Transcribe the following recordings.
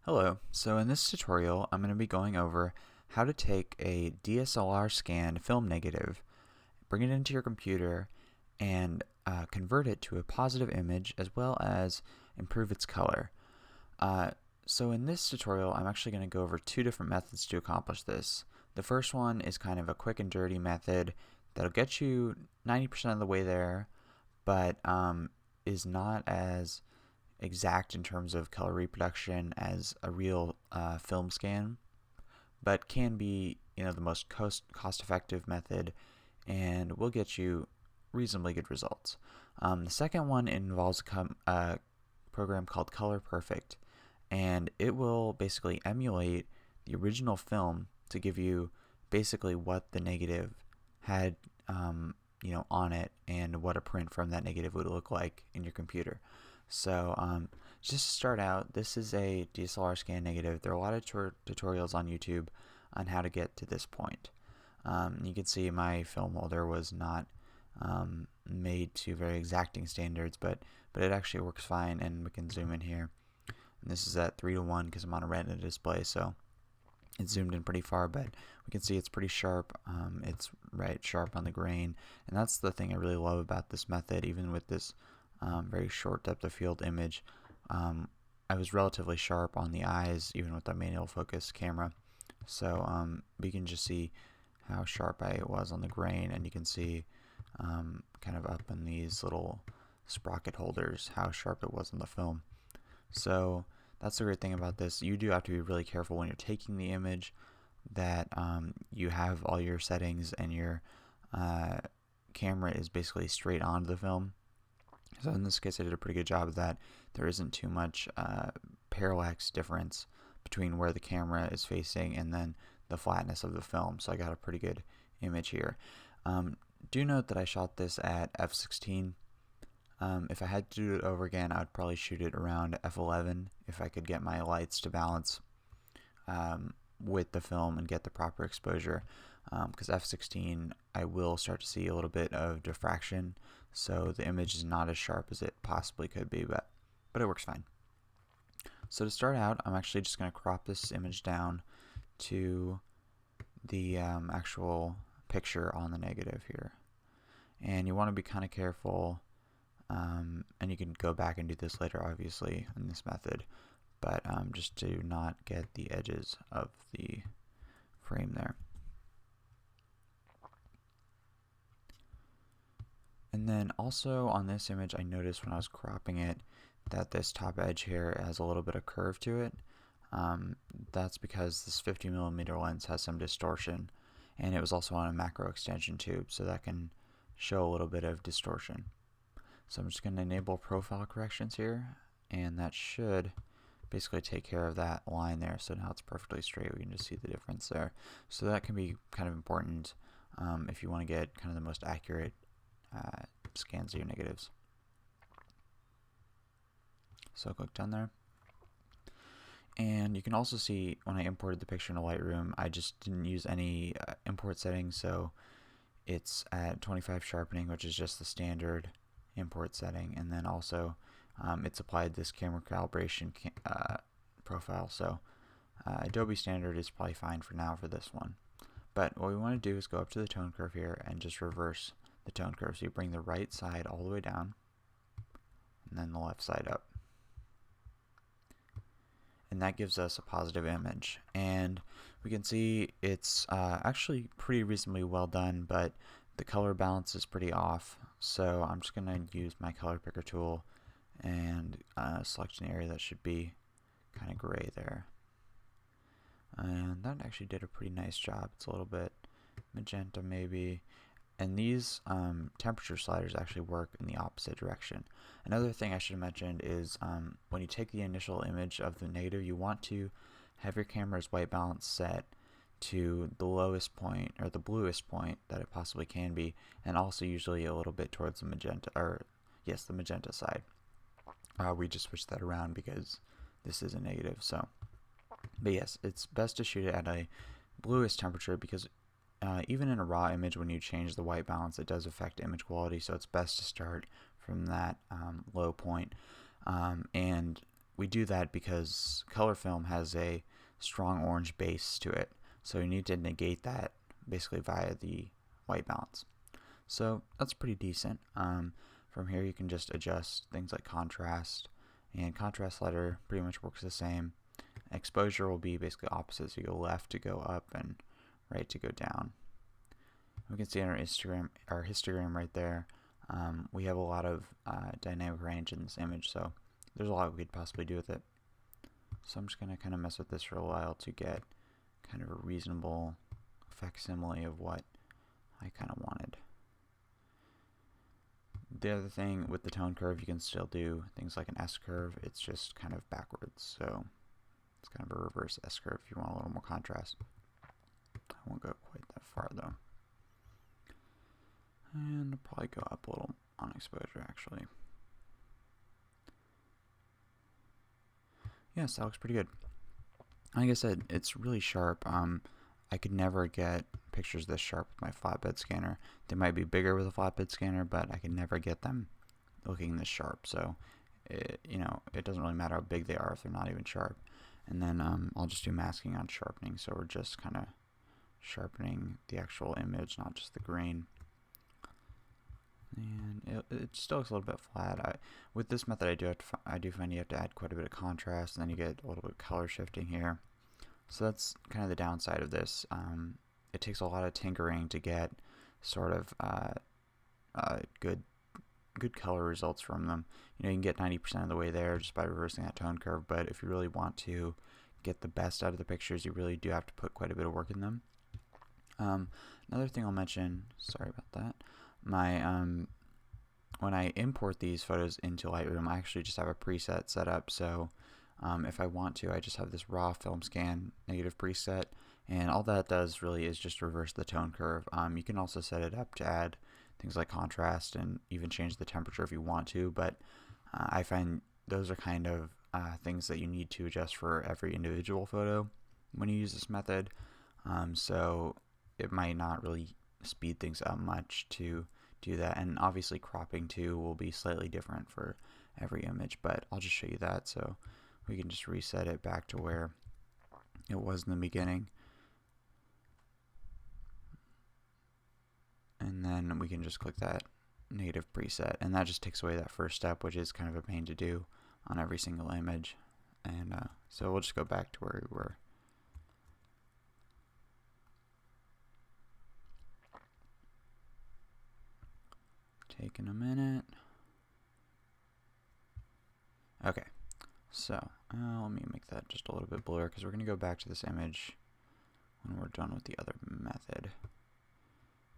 Hello, so in this tutorial I'm going to be going over how to take a DSLR scanned film negative, bring it into your computer, and convert it to a positive image as well as improve its color. So in this tutorial I'm actually going to go over two different methods to accomplish this. The first one is kind of a quick and dirty method that'll get you 90% of the way there, but is not as exact in terms of color reproduction as a real film scan, but can be the most cost effective method and will get you reasonably good results. The second one involves a program called ColorPerfect, and it will basically emulate the original film to give you basically what the negative had on it and what a print from that negative would look like in your computer. So just to start out, this is a DSLR scan negative. There are a lot of tutorials on YouTube on how to get to this point. You can see my film holder was not made to very exacting standards, but it actually works fine, and we can zoom in here. And this is at 3:1 because I'm on a retina display, so it's zoomed in pretty far, but we can see it's pretty sharp. It's right sharp on the grain, and that's the thing I really love about this method. Even with this very short depth of field image, I was relatively sharp on the eyes, even with the manual focus camera. So we can just see how sharp I was on the grain, and you can see kind of up in these little sprocket holders how sharp it was on the film. So that's the great thing about this. You do have to be really careful when you're taking the image that you have all your settings and your camera is basically straight onto the film. So in this case I did a pretty good job of that. There isn't too much parallax difference between where the camera is facing and then the flatness of the film, so I got a pretty good image here. Do note that I shot this at f/16. If I had to do it over again, I would probably shoot it around f/11 if I could get my lights to balance with the film and get the proper exposure, because f/16 I will start to see a little bit of diffraction, so the image is not as sharp as it possibly could be, but it works fine. So to start out, I'm actually just going to crop this image down to the actual picture on the negative here, and you want to be kind of careful. And you can go back and do this later, obviously, in this method, but just to not get the edges of the frame there. And then also on this image, I noticed when I was cropping it that this top edge here has a little bit of curve to it. That's because this 50mm lens has some distortion, and it was also on a macro extension tube, so that can show a little bit of distortion. So I'm just going to enable profile corrections here, and that should basically take care of that line there. So now it's perfectly straight. We can just see the difference there. So that can be kind of important if you want to get kind of the most accurate scans of your negatives. So click done there. And you can also see when I imported the picture into Lightroom, I just didn't use any import settings, so it's at 25 sharpening, which is just the standard import setting, and then also it's applied this camera calibration profile, so Adobe standard is probably fine for now for this one. But what we want to do is go up to the tone curve here and just reverse the tone curve, so you bring the right side all the way down and then the left side up, and that gives us a positive image. And we can see it's actually pretty reasonably well done, but the color balance is pretty off, so I'm just going to use my color picker tool and select an area that should be kind of gray there. And that actually did a pretty nice job. It's a little bit magenta maybe. And these temperature sliders actually work in the opposite direction. Another thing I should have mentioned is when you take the initial image of the negative, you want to have your camera's white balance set to the lowest point, or the bluest point that it possibly can be, and also usually a little bit towards the magenta, or yes, the magenta side. We just switched that around because this is a negative, so. But yes, it's best to shoot it at a bluest temperature because even in a raw image, when you change the white balance, it does affect image quality, so it's best to start from that low point. And we do that because color film has a strong orange base to it, so you need to negate that basically via the white balance. So that's pretty decent. From here you can just adjust things like contrast, and contrast slider pretty much works the same. Exposure will be basically opposite, so you go left to go up and right to go down. We can see in our histogram right there, we have a lot of dynamic range in this image, so there's a lot we could possibly do with it. So I'm just going to kind of mess with this for a while to get kind of a reasonable facsimile of what I kind of wanted. The other thing with the tone curve, you can still do things like an S-curve. It's just kind of backwards, so it's kind of a reverse S-curve if you want a little more contrast. I won't go quite that far though. And I'll probably go up a little on exposure actually. Yes, that looks pretty good. Like I said, it's really sharp. I could never get pictures this sharp with my flatbed scanner. They might be bigger with a flatbed scanner, but I could never get them looking this sharp. So, it doesn't really matter how big they are if they're not even sharp. And then I'll just do masking on sharpening. So we're just kind of sharpening the actual image, not just the grain. And it still looks a little bit flat. With this method, I do find you have to add quite a bit of contrast, and then you get a little bit of color shifting here. So that's kind of the downside of this. It takes a lot of tinkering to get sort of good color results from them. You can get 90% of the way there just by reversing that tone curve, but if you really want to get the best out of the pictures, you really do have to put quite a bit of work in them. Another thing I'll mention, sorry about that, when I import these photos into Lightroom, I actually just have a preset set up. So if I want to, I just have this raw film scan negative preset, and all that does really is just reverse the tone curve. You can also set it up to add things like contrast and even change the temperature if you want to, but I find those are kind of things that you need to adjust for every individual photo when you use this method. So it might not really speed things up much to do that, and obviously cropping too will be slightly different for every image, but I'll just show you that so we can just reset it back to where it was in the beginning, and then we can just click that negative preset, and that just takes away that first step, which is kind of a pain to do on every single image. And so we'll just go back to where we were. Taking a minute. Okay, so let me make that just a little bit bluer because we're going to go back to this image when we're done with the other method.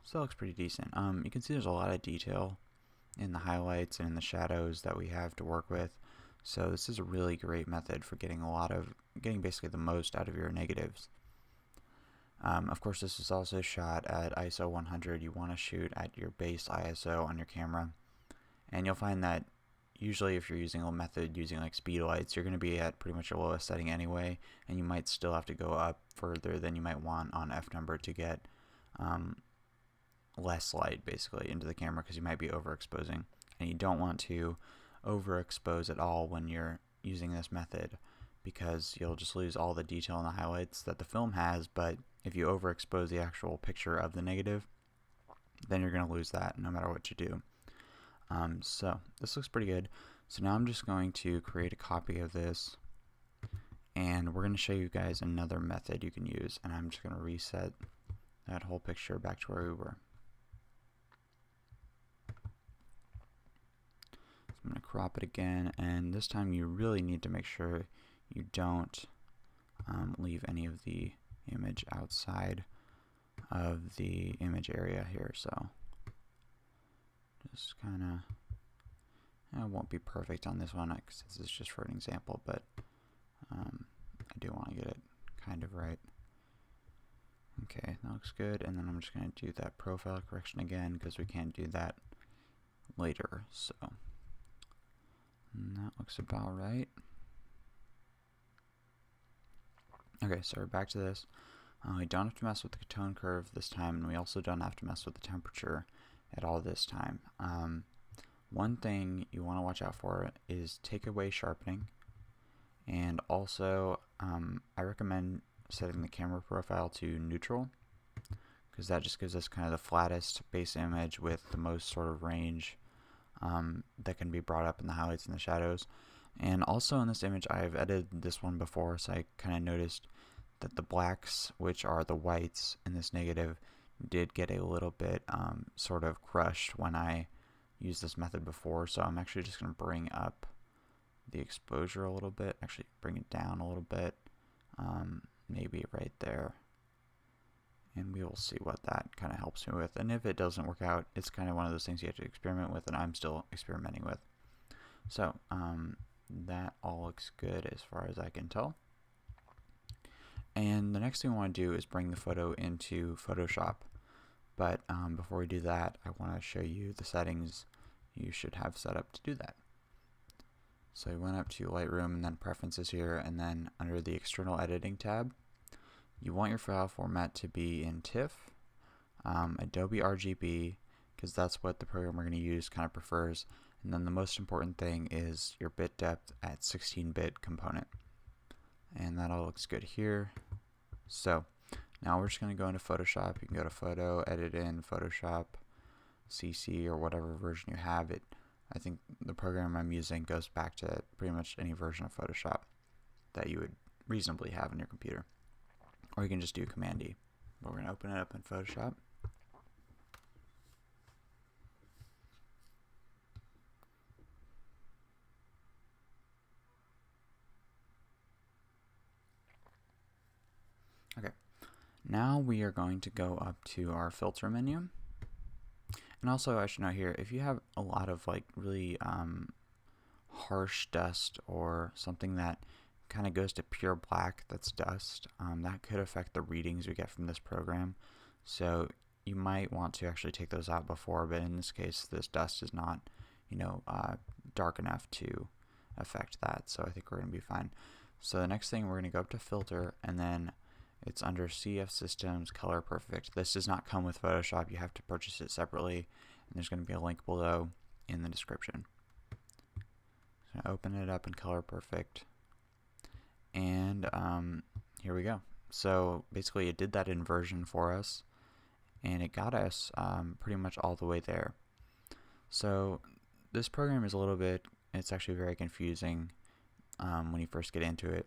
Still looks pretty decent. You can see there's a lot of detail in the highlights and in the shadows that we have to work with. So this is a really great method for getting basically the most out of your negatives. Of course, this is also shot at ISO 100. You want to shoot at your base ISO on your camera, and you'll find that usually if you're using a method using like speed lights, you're going to be at pretty much your lowest setting anyway, and you might still have to go up further than you might want on F number to get less light basically into the camera, because you might be overexposing, and you don't want to overexpose at all when you're using this method, because you'll just lose all the detail in the highlights that the film has. But if you overexpose the actual picture of the negative, then you're going to lose that no matter what you do. So this looks pretty good. So now I'm just going to create a copy of this, and we're going to show you guys another method you can use, and I'm just going to reset that whole picture back to where we were. So I'm going to crop it again, and this time you really need to make sure you don't leave any of the image outside of the image area here. So just kind of, it won't be perfect on this one because this is just for an example, but I do want to get it kind of right. Okay, that looks good, and then I'm just going to do that profile correction again because we can't do that later. So that looks about right. Okay, so we're back to this. We don't have to mess with the tone curve this time, and we also don't have to mess with the temperature at all this time. One thing you want to watch out for is take away sharpening, And also, I recommend setting the camera profile to neutral, because that just gives us kind of the flattest base image with the most sort of range that can be brought up in the highlights and the shadows. And also in this image, I've edited this one before, so I kind of noticed that the blacks, which are the whites in this negative, did get a little bit sort of crushed when I used this method before. So I'm actually just going to bring up the exposure a little bit, actually bring it down a little bit, maybe right there. And we will see what that kind of helps me with. And if it doesn't work out, it's kind of one of those things you have to experiment with, and I'm still experimenting with. So that all looks good as far as I can tell. And the next thing I want to do is bring the photo into Photoshop. But before we do that, I want to show you the settings you should have set up to do that. So we went up to Lightroom and then Preferences here, and then under the External Editing tab, you want your file format to be in TIFF, Adobe RGB, because that's what the program we're going to use kind of prefers. And then the most important thing is your bit depth at 16-bit component. And that all looks good here. So now we're just going to go into Photoshop. You can go to Photo, Edit in, Photoshop, CC, or whatever version you have. I think the program I'm using goes back to pretty much any version of Photoshop that you would reasonably have on your computer. Or you can just do Command D. But we're going to open it up in Photoshop. Okay, now we are going to go up to our filter menu. And also I should note here, if you have a lot of like really harsh dust or something that kind of goes to pure black, that's dust, that could affect the readings we get from this program. So you might want to actually take those out before, but in this case this dust is not, dark enough to affect that, so I think we're going to be fine. So the next thing, we're going to go up to Filter, and then it's under CF Systems ColorPerfect. This does not come with Photoshop. You have to purchase it separately, and there's going to be a link below in the description. So open it up in ColorPerfect, and here we go. So basically it did that inversion for us, and it got us pretty much all the way there. So this program is it's actually very confusing when you first get into it.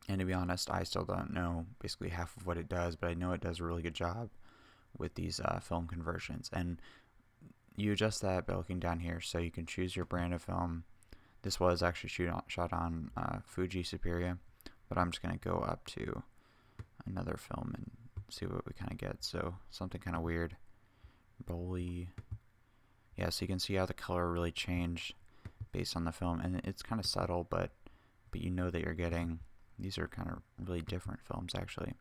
And to be honest, I still don't know basically half of what it does, but I know it does a really good job with these film conversions. And you adjust that by looking down here, so you can choose your brand of film. This was actually shot on Fuji Superia, but I'm just going to go up to another film and see what we kind of get. So something kind of weird. Bully. Yeah, so you can see how the color really changed based on the film, and it's kind of subtle, but you know that you're getting, these are kind of really different films actually,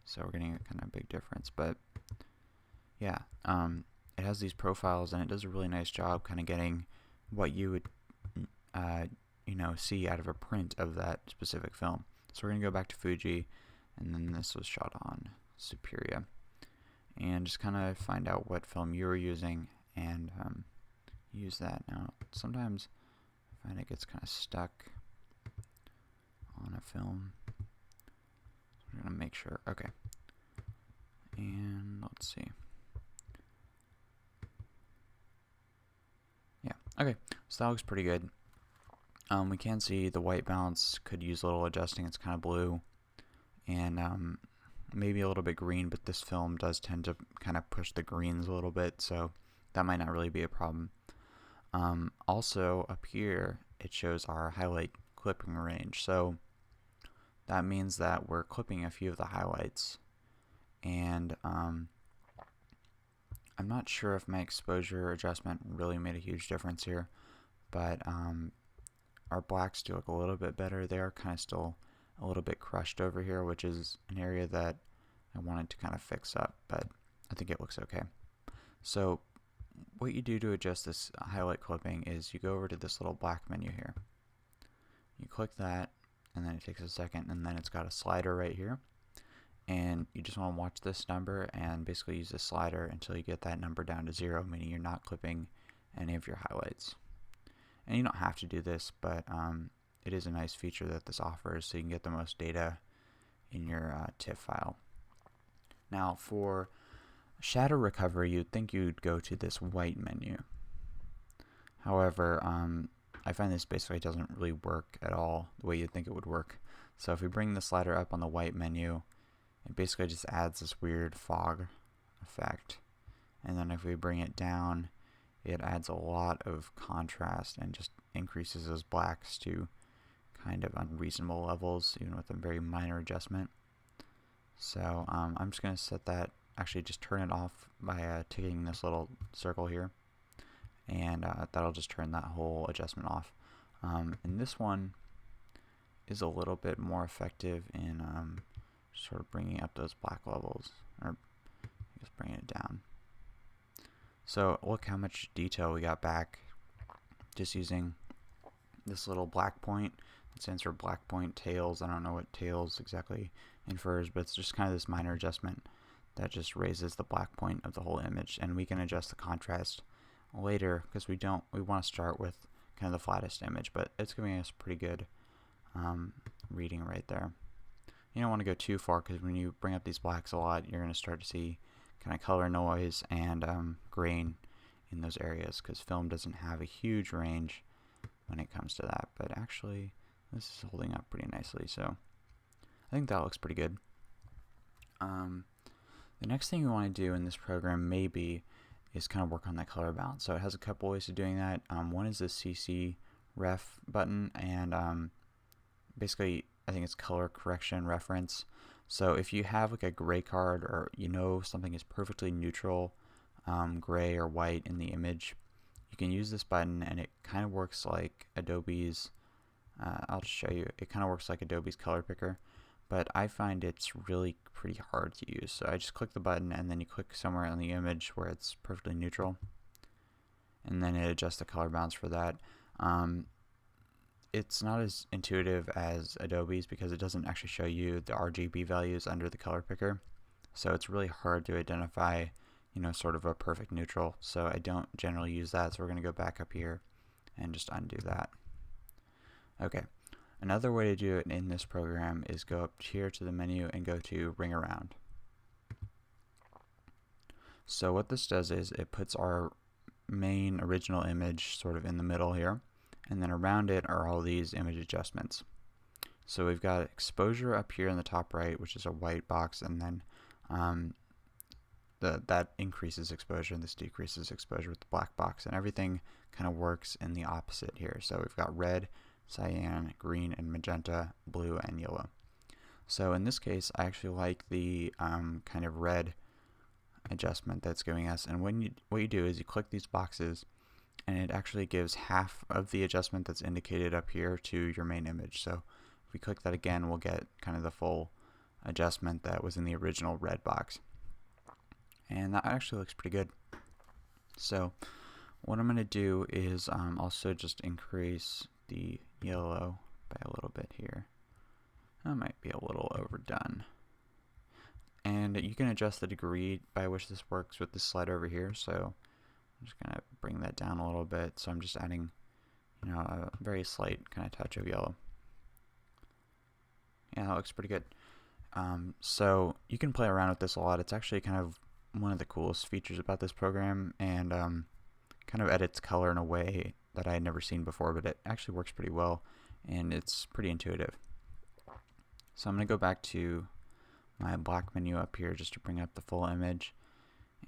so we're getting a kind of big difference. But yeah, it has these profiles, and it does a really nice job kind of getting what you would see out of a print of that specific film. So we're going to go back to Fuji, and then this was shot on Superia, and just kind of find out what film you were using and use that. Now sometimes I find it gets kind of stuck on a film. We're going to make sure. Okay, and let's see. Yeah, okay, so that looks pretty good. We can see the white balance could use a little adjusting. It's kind of blue and maybe a little bit green, but this film does tend to kind of push the greens a little bit, so that might not really be a problem. Also up here it shows our highlight clipping range, so that means that we're clipping a few of the highlights, and I'm not sure if my exposure adjustment really made a huge difference here, but our blacks do look a little bit better. They are kind of still a little bit crushed over here, which is an area that I wanted to kind of fix up, but I think it looks okay. So what you do to adjust this highlight clipping is you go over to this little black menu here. You click that, and then it takes a second, and then it's got a slider right here. And you just want to watch this number and basically use the slider until you get that number down to 0, meaning you're not clipping any of your highlights. And you don't have to do this, but it is a nice feature that this offers, so you can get the most data in your TIFF file. Now for shadow recovery, you'd think you'd go to this white menu. However, I find this basically doesn't really work at all the way you'd think it would work. So if we bring the slider up on the white menu, it basically just adds this weird fog effect. And then if we bring it down, it adds a lot of contrast and just increases those blacks to kind of unreasonable levels, even with a very minor adjustment. So I'm just going to set that, actually just turn it off by ticking this little circle here. And that'll just turn that whole adjustment off. And this one is a little bit more effective in sort of bringing up those black levels, or just bringing it down. So look how much detail we got back just using this little black point. It stands for black point tails. I don't know what tails exactly infers, but it's just kind of this minor adjustment that just raises the black point of the whole image. And we can adjust the contrast later because we want to start with kind of the flattest image, but it's giving us pretty good reading right there. You don't want to go too far because when you bring up these blacks a lot, you're going to start to see kind of color noise and grain in those areas, because film doesn't have a huge range when it comes to that. But actually this is holding up pretty nicely, so I think that looks pretty good. The next thing you want to do in this program maybe is kind of work on that color balance. So it has a couple ways of doing that. One is the CC ref button, and basically I think it's color correction reference. So if you have like a gray card, or you know something is perfectly neutral, gray or white in the image, you can use this button, and it kind of works like Adobe's, I'll just show you, it kind of works like Adobe's color picker, but I find it's really pretty hard to use. So I just click the button, and then you click somewhere on the image where it's perfectly neutral, and then it adjusts the color balance for that. It's not as intuitive as Adobe's because it doesn't actually show you the RGB values under the color picker, so it's really hard to identify, you know, sort of a perfect neutral. So I don't generally use that, so we're going to go back up here and just undo that. Okay, another way to do it in this program is go up here to the menu and go to Ring Around. So what this does is it puts our main original image sort of in the middle here, and then around it are all these image adjustments. So we've got exposure up here in the top right, which is a white box, and then that increases exposure, and this decreases exposure with the black box, and everything kind of works in the opposite here. So we've got red, cyan, green, and magenta, blue, and yellow. So in this case, I actually like the kind of red adjustment that's giving us, and what you do is you click these boxes, and it actually gives half of the adjustment that's indicated up here to your main image. So if we click that again, we'll get kind of the full adjustment that was in the original red box. And that actually looks pretty good. So what I'm going to do is also just increase the yellow by a little bit here. That might be a little overdone. And you can adjust the degree by which this works with this slider over here. So I'm just going to bring that down a little bit. So I'm just adding, you know, a very slight kind of touch of yellow. Yeah, that looks pretty good. So you can play around with this a lot. It's actually kind of one of the coolest features about this program, and kind of edits color in a way that I had never seen before, but it actually works pretty well, and it's pretty intuitive. So I'm going to go back to my black menu up here just to bring up the full image.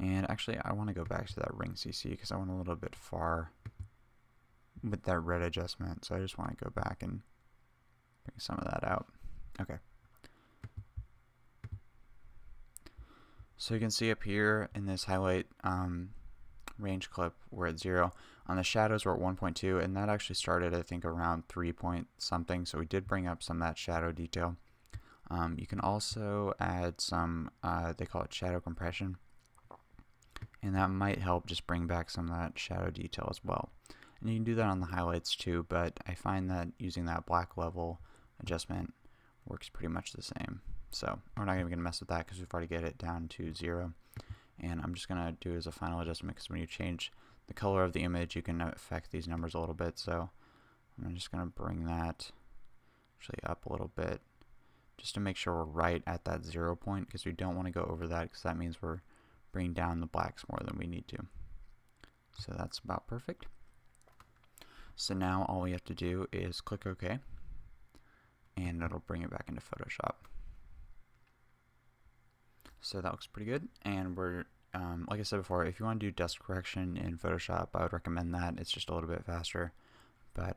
And actually I want to go back to that ring CC because I went a little bit far with that red adjustment, so I just want to go back and bring some of that out. Okay. So you can see up here in this highlight range clip, we're at 0. On the shadows, we're at 1.2, and that actually started, I think, around 3 point something, so we did bring up some of that shadow detail. You can also add some, they call it shadow compression, and that might help just bring back some of that shadow detail as well. And you can do that on the highlights too, but I find that using that black level adjustment works pretty much the same. So we're not even going to mess with that because we've already got it down to 0. And I'm just going to do as a final adjustment because when you change the color of the image, you can affect these numbers a little bit. So I'm just going to bring that actually up a little bit, just to make sure we're right at that 0 point, because we don't want to go over that, because that means we're bringing down the blacks more than we need to. So that's about perfect. So now all we have to do is click OK, and it'll bring it back into Photoshop. So that looks pretty good, and we're like I said before, if you want to do dust correction in Photoshop, I would recommend that. It's just a little bit faster, but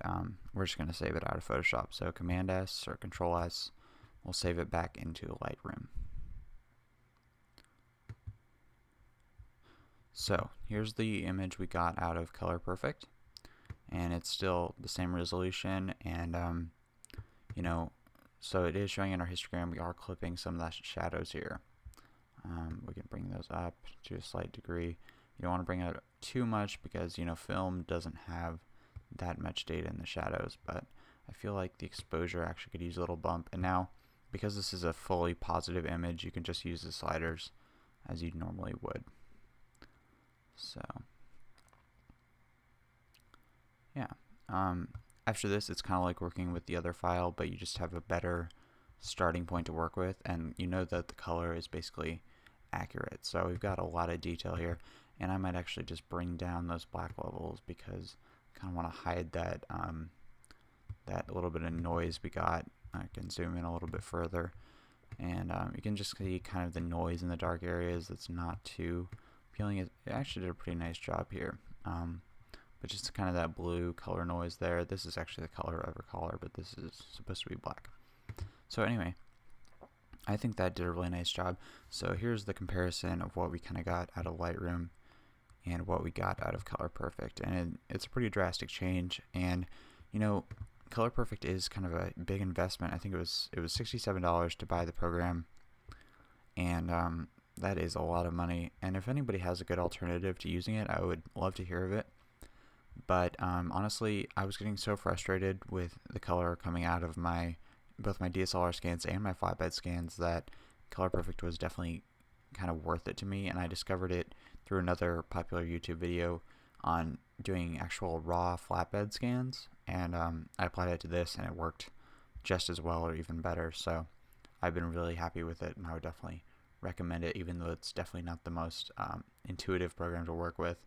we're just going to save it out of Photoshop. So Command S or Control S will save it back into Lightroom. So here's the image we got out of ColorPerfect, and it's still the same resolution, and you know, so it is showing in our histogram. We are clipping some of the shadows here. We can bring those up to a slight degree. You don't want to bring it up too much, because film doesn't have that much data in the shadows, but I feel like the exposure actually could use a little bump. And now, because this is a fully positive image, you can just use the sliders as you normally would. So yeah, after this, it's kind of like working with the other file, but you just have a better starting point to work with, and you know that the color is basically accurate. So we've got a lot of detail here, and I might actually just bring down those black levels, because I kind of want to hide that that little bit of noise we got. I can zoom in a little bit further, and you can just see kind of the noise in the dark areas that's not too appealing. It actually did a pretty nice job here, but just kind of that blue color noise there. This is actually the color of our color, but this is supposed to be black. So anyway, I think that did a really nice job. So here's the comparison of what we kind of got out of Lightroom and what we got out of ColorPerfect, and it's a pretty drastic change. And ColorPerfect is kind of a big investment. I think it was $67 to buy the program, and that is a lot of money. And if anybody has a good alternative to using it, I would love to hear of it. But honestly, I was getting so frustrated with the color coming out of both my DSLR scans and my flatbed scans that ColorPerfect was definitely kind of worth it to me, and I discovered it through another popular YouTube video on doing actual raw flatbed scans, and I applied it to this, and it worked just as well or even better. So I've been really happy with it, and I would definitely recommend it, even though it's definitely not the most intuitive program to work with,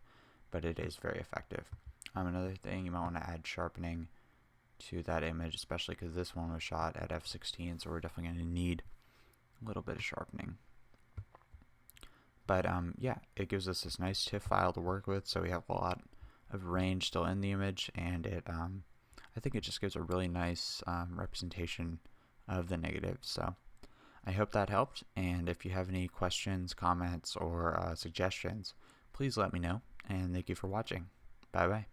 but it is very effective. Another thing, you might want to add sharpening to that image, especially because this one was shot at f16, so we're definitely going to need a little bit of sharpening. But yeah, it gives us this nice TIFF file to work with, so we have a lot of range still in the image, and it I think it just gives a really nice representation of the negative. So I hope that helped, and if you have any questions, comments, or suggestions, please let me know, and thank you for watching. Bye bye.